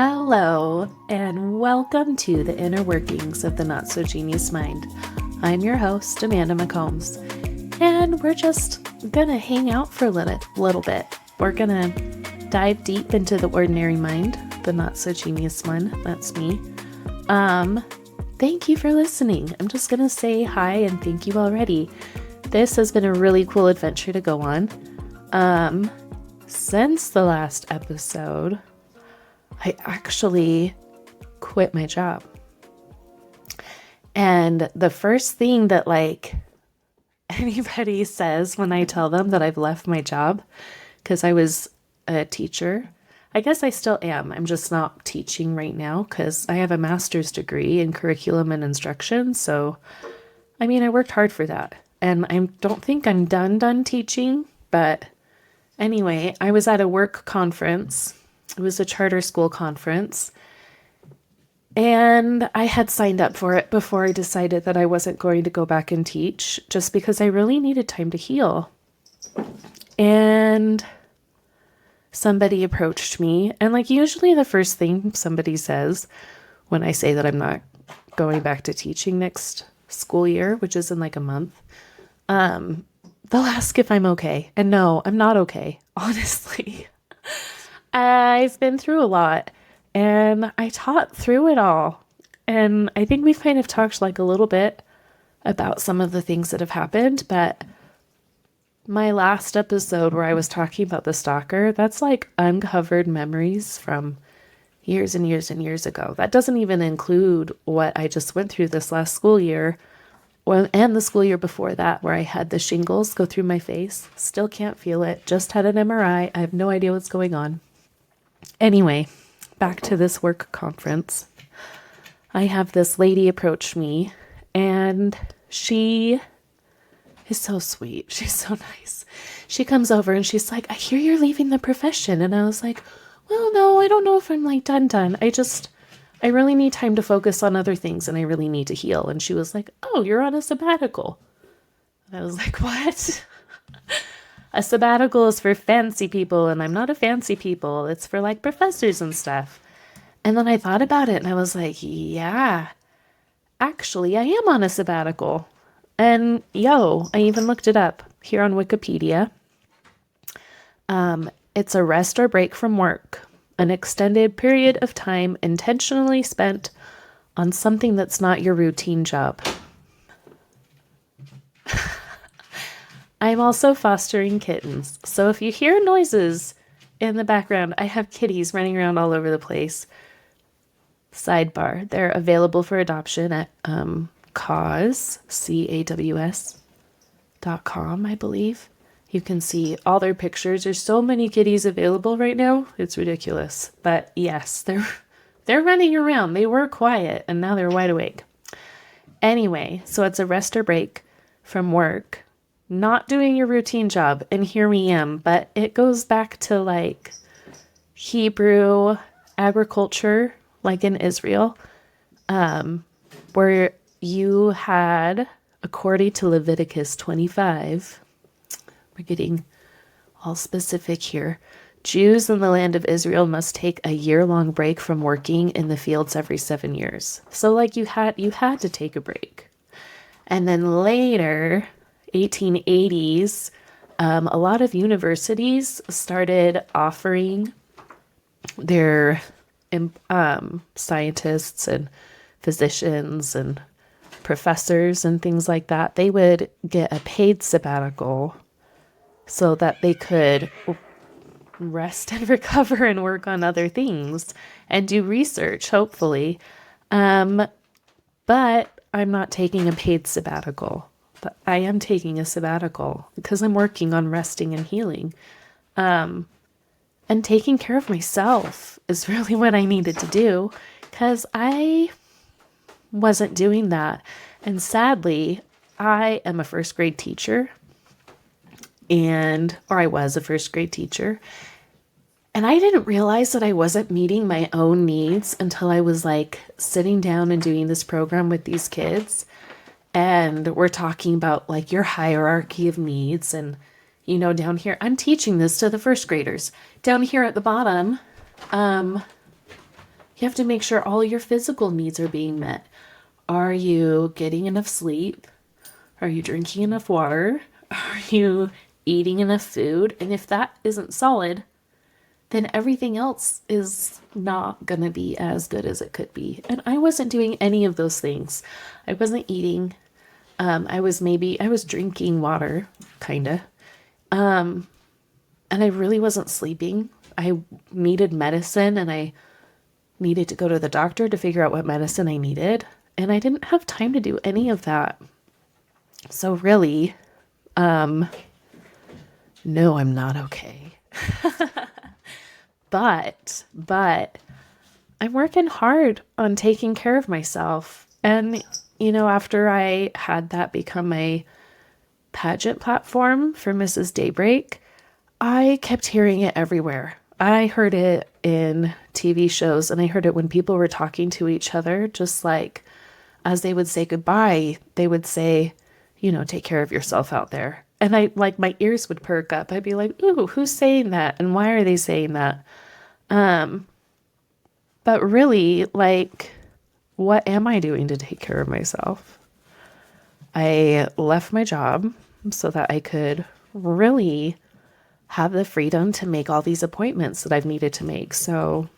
Hello, and welcome to the inner workings of the Not So Genius Mind. I'm your host, Amanda McCombs, and we're just gonna hang out for a little bit. We're gonna dive deep into the ordinary mind, the Not So Genius one. That's me. Thank you for listening. I'm just gonna say hi and thank you already. This has been a really cool adventure to go on. Since the last episode, I actually quit my job. And the first thing that anybody says when I tell them that I've left my job, because I was a teacher, I guess I still am. I'm just not teaching right now because I have a master's degree in curriculum and instruction. So, I worked hard for that. And I don't think I'm done teaching. But anyway, I was at a work conference. It was a charter school conference, and I had signed up for it before I decided that I wasn't going to go back and teach, just because I really needed time to heal. And somebody approached me, and usually the first thing somebody says when I say that I'm not going back to teaching next school year, which is in a month, they'll ask if I'm okay. And no, I'm not okay, honestly. I've been through a lot, and I taught through it all. And I think we've kind of talked a little bit about some of the things that have happened, but my last episode where I was talking about the stalker, that's uncovered memories from years and years and years ago. That doesn't even include what I just went through this last school year, and the school year before that, where I had the shingles go through my face. Still can't feel it. Just had an MRI. I have no idea what's going on. Anyway, back to this work conference. I have this lady approach me, and she is so sweet. She's so nice. She comes over and she's like, I hear you're leaving the profession. And I was like, well, no, I don't know if I'm done. I really need time to focus on other things, and I really need to heal. And she was like, oh, you're on a sabbatical. And I was like, what? A sabbatical is for fancy people, and I'm not a fancy people. It's for professors and stuff. And then I thought about it, and I was like, yeah, actually, I am on a sabbatical. And I even looked it up here on Wikipedia. It's a rest or break from work, an extended period of time intentionally spent on something that's not your routine job. I'm also fostering kittens. So if you hear noises in the background, I have kitties running around all over the place. Sidebar, they're available for adoption at CAWS, CAWS.com, I believe. You can see all their pictures. There's so many kitties available right now. It's ridiculous. But yes, they're running around. They were quiet, and now they're wide awake. Anyway, so it's a rest or break from work. Not doing your routine job, and here we am, but it goes back to Hebrew agriculture, in Israel, where you had, according to Leviticus 25, we're getting all specific here, Jews in the land of Israel must take a year-long break from working in the fields every 7 years. So you had to take a break. And then later, 1880s, a lot of universities started offering their scientists and physicians and professors and things like that. They would get a paid sabbatical so that they could rest and recover and work on other things and do research, hopefully. But I'm not taking a paid sabbatical. But I am taking a sabbatical because I'm working on resting and healing. And taking care of myself is really what I needed to do, because I wasn't doing that. And sadly, I am a first grade teacher, or I was a first grade teacher. And I didn't realize that I wasn't meeting my own needs until I was sitting down and doing this program with these kids. And we're talking about your hierarchy of needs. And, down here, I'm teaching this to the first graders. Down here at the bottom, You have to make sure all your physical needs are being met. Are you getting enough sleep? Are you drinking enough water? Are you eating enough food? And if that isn't solid, then everything else is not going to be as good as it could be. And I wasn't doing any of those things. I wasn't eating. I was drinking water, kind of. And I really wasn't sleeping. I needed medicine, and I needed to go to the doctor to figure out what medicine I needed. And I didn't have time to do any of that. So really, no, I'm not okay. But I'm working hard on taking care of myself. And, after I had that become my pageant platform for Mrs. Daybreak, I kept hearing it everywhere. I heard it in TV shows, and I heard it when people were talking to each other, just like as they would say goodbye, they would say, take care of yourself out there. And my ears would perk up. I'd be like, ooh, who's saying that? And why are they saying that? But really, what am I doing to take care of myself? I left my job so that I could really have the freedom to make all these appointments that I've needed to make. So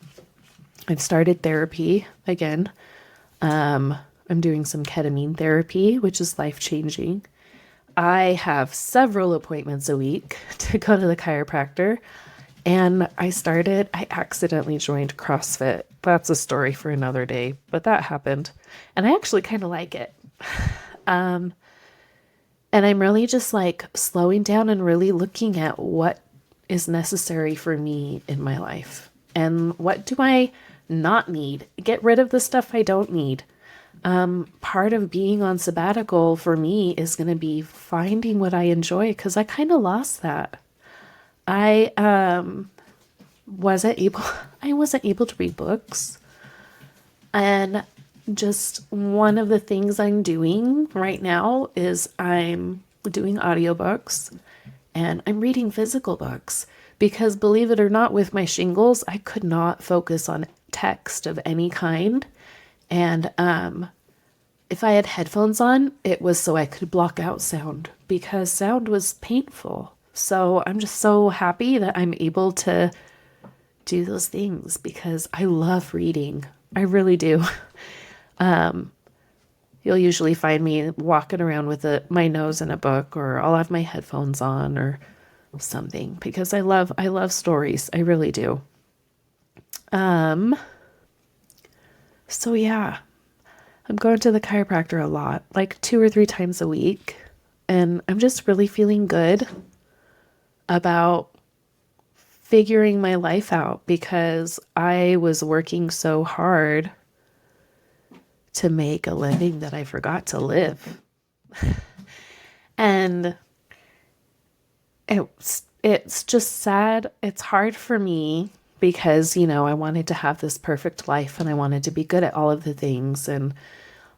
I've started therapy again. I'm doing some ketamine therapy, which is life-changing. I have several appointments a week to go to the chiropractor. And I accidentally joined CrossFit. That's a story for another day, but that happened. And I actually kind of like it. And I'm really just slowing down and really looking at what is necessary for me in my life. And what do I not need? Get rid of the stuff I don't need. Part of being on sabbatical for me is going to be finding what I enjoy, because I kind of lost that. I wasn't able to read books. And just one of the things I'm doing right now is I'm doing audiobooks, and I'm reading physical books, because believe it or not, with my shingles, I could not focus on text of any kind. And if I had headphones on, it was so I could block out sound, because sound was painful. So I'm just so happy that I'm able to do those things, because I love reading. I really do. You'll usually find me walking around with my nose in a book, or I'll have my headphones on or something, because I love stories. I really do. So yeah, I'm going to the chiropractor a lot, 2 or 3 times a week. And I'm just really feeling good about figuring my life out, because I was working so hard to make a living that I forgot to live. And it's just sad. It's hard for me because, I wanted to have this perfect life, and I wanted to be good at all of the things. And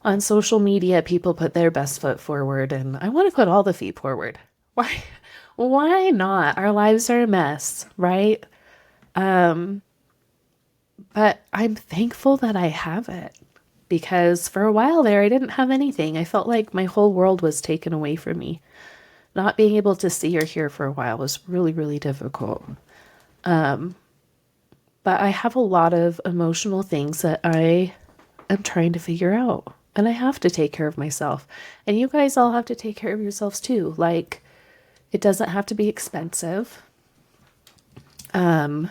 on social media, people put their best foot forward, and I want to put all the feet forward. Why not? Our lives are a mess, right? But I'm thankful that I have it, because for a while there, I didn't have anything. I felt like my whole world was taken away from me. Not being able to see or hear for a while was really, really difficult. But I have a lot of emotional things that I am trying to figure out, and I have to take care of myself. And you guys all have to take care of yourselves too. It doesn't have to be expensive. And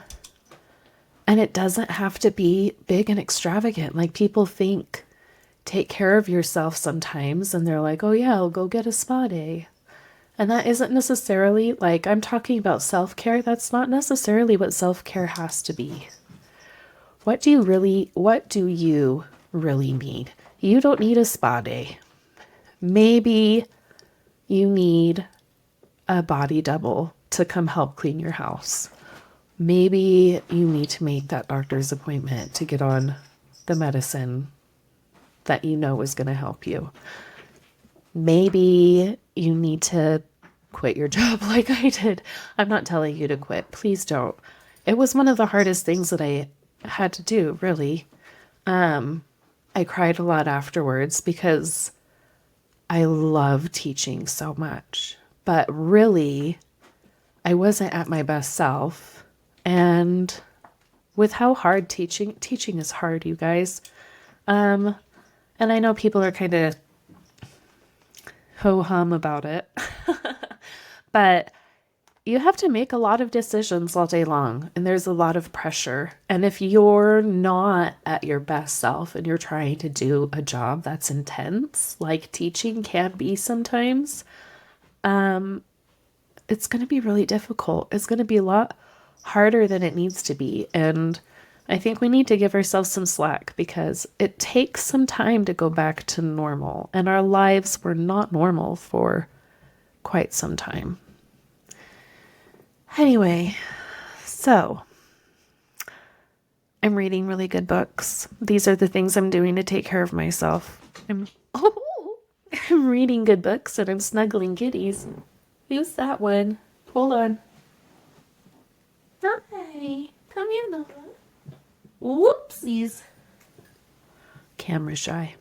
it doesn't have to be big and extravagant. People think take care of yourself sometimes, and they're like, oh yeah, I'll go get a spa day. And that isn't necessarily, I'm talking about self-care. That's not necessarily what self-care has to be. What do you really need? You don't need a spa day. Maybe you need a body double to come help clean your house. Maybe you need to make that doctor's appointment to get on the medicine that is going to help you. Maybe you need to quit your job like I did. I'm not telling you to quit. Please don't. It was one of the hardest things that I had to do, really. I cried a lot afterwards because I love teaching so much, but really I wasn't at my best self. And with how hard teaching is hard, you guys. And I know people are kind of ho-hum about it, but you have to make a lot of decisions all day long, and there's a lot of pressure. And if you're not at your best self and you're trying to do a job that's intense, like teaching can be sometimes, it's going to be really difficult. It's going to be a lot harder than it needs to be. And I think we need to give ourselves some slack because it takes some time to go back to normal. And our lives were not normal for quite some time. Anyway, so I'm reading really good books. These are the things I'm doing to take care of myself. I'm reading good books and I'm snuggling kitties. Who's that one? Hold on. Hi. Come here, Noah. Whoopsies. Camera shy.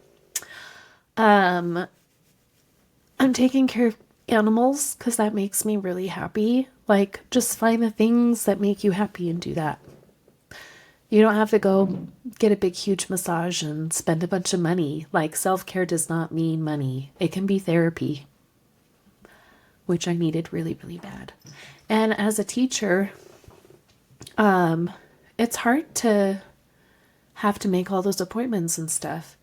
I'm taking care of animals because that makes me really happy. Like, just find the things that make you happy and do that. You don't have to go get a big, huge massage and spend a bunch of money. Like, self-care does not mean money. It can be therapy, which I needed really, really bad. And as a teacher, it's hard to have to make all those appointments and stuff.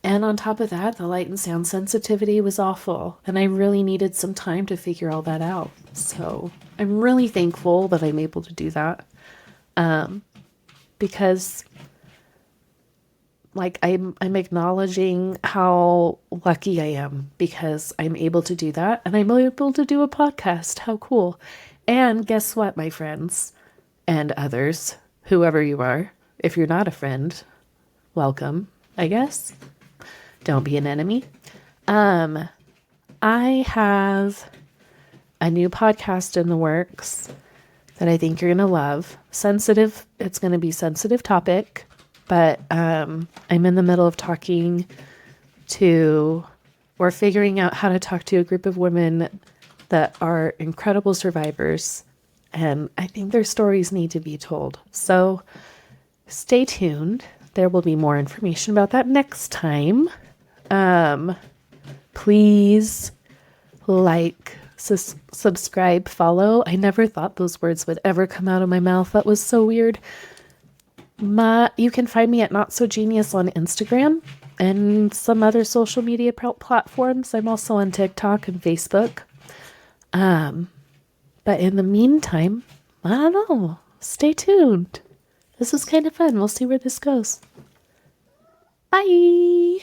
And on top of that, the light and sound sensitivity was awful. And I really needed some time to figure all that out. So I'm really thankful that I'm able to do that. Because like I'm acknowledging how lucky I am because I'm able to do that. And I'm able to do a podcast. How cool. And guess what, my friends and others, whoever you are, if you're not a friend, welcome, I guess. Don't be an enemy. I have a new podcast in the works that I think you're going to love. Sensitive. It's going to be sensitive topic, but I'm in the middle of figuring out how to talk to a group of women that are incredible survivors. And I think their stories need to be told. So stay tuned. There will be more information about that next time. Please like, subscribe, follow. I never thought those words would ever come out of my mouth. That was so weird. You can find me at Not So Genius on Instagram and some other social media platforms. I'm also on TikTok and Facebook. But in the meantime, I don't know. Stay tuned. This is kind of fun. We'll see where this goes. Bye.